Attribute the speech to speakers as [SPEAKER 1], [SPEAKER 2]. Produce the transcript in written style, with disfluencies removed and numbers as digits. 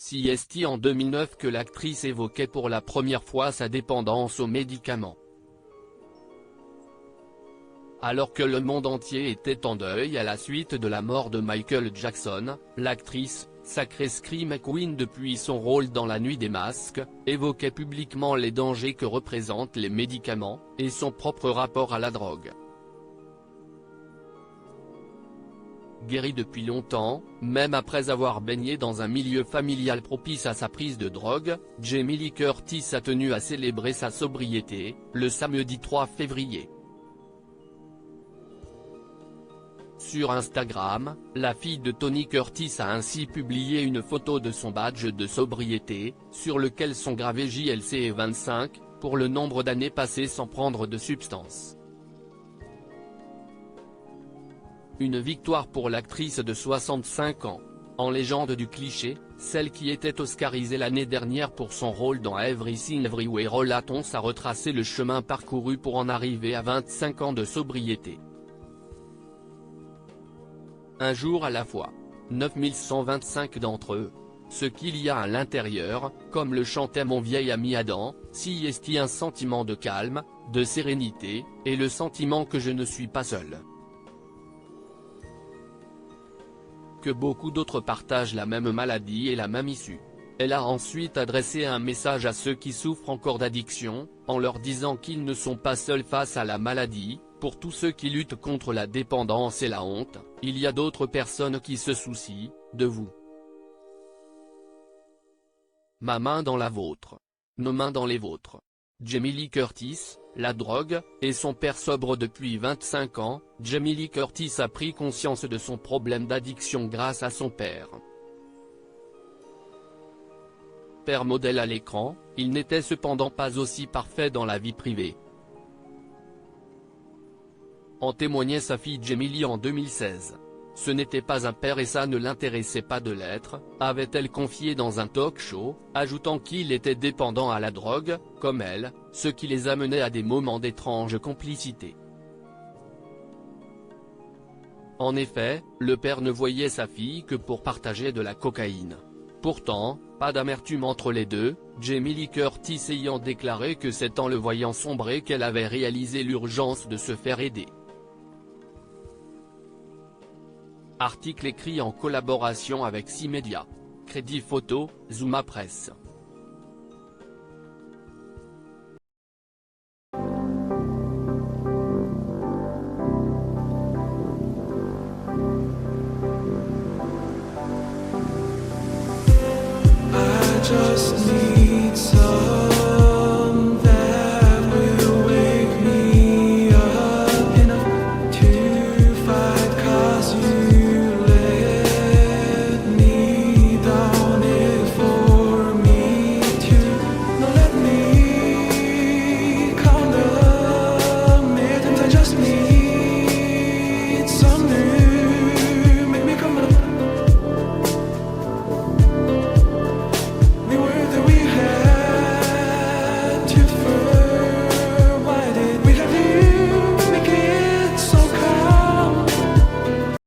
[SPEAKER 1] CST en 2009 que l'actrice évoquait pour la première fois sa dépendance aux médicaments. Alors que le monde entier était en deuil à la suite de la mort de Michael Jackson, l'actrice, sacrée Scream Queen depuis son rôle dans La Nuit des Masques, évoquait publiquement les dangers que représentent les médicaments, et son propre rapport à la drogue. Guérie depuis longtemps, même après avoir baigné dans un milieu familial propice à sa prise de drogue, Jamie Lee Curtis a tenu à célébrer sa sobriété, le samedi 3 février. Sur Instagram, la fille de Tony Curtis a ainsi publié une photo de son badge de sobriété, sur lequel sont gravés JLC et 25, pour le nombre d'années passées sans prendre de substance. Une victoire pour l'actrice de 65 ans. En légende du cliché, celle qui était oscarisée l'année dernière pour son rôle dans Everything Everywhere All at Once a retracé le chemin parcouru pour en arriver à 25 ans de sobriété. Un jour à la fois. 9125 d'entre eux. Ce qu'il y a à l'intérieur, comme le chantait mon vieil ami Adam, s'y est un sentiment de calme, de sérénité, et le sentiment que je ne suis pas seul. Que beaucoup d'autres partagent la même maladie et la même issue. Elle a ensuite adressé un message à ceux qui souffrent encore d'addiction, en leur disant qu'ils ne sont pas seuls face à la maladie. Pour tous ceux qui luttent contre la dépendance et la honte, il y a d'autres personnes qui se soucient de vous. Ma main dans la vôtre. Nos mains dans les vôtres. Jamie Lee Curtis, la drogue, et son père sobre depuis 25 ans, Jamie Lee Curtis a pris conscience de son problème d'addiction grâce à son père. Père modèle à l'écran, il n'était cependant pas aussi parfait dans la vie privée. En témoignait sa fille Jamie Lee en 2016. Ce n'était pas un père et ça ne l'intéressait pas de l'être, avait-elle confié dans un talk-show, ajoutant qu'il était dépendant à la drogue, comme elle, ce qui les amenait à des moments d'étrange complicité. En effet, le père ne voyait sa fille que pour partager de la cocaïne. Pourtant, pas d'amertume entre les deux, Jamie Lee Curtis ayant déclaré que c'est en le voyant sombrer qu'elle avait réalisé l'urgence de se faire aider. Article écrit en collaboration avec 6 médias. Crédit photo, Zuma Presse.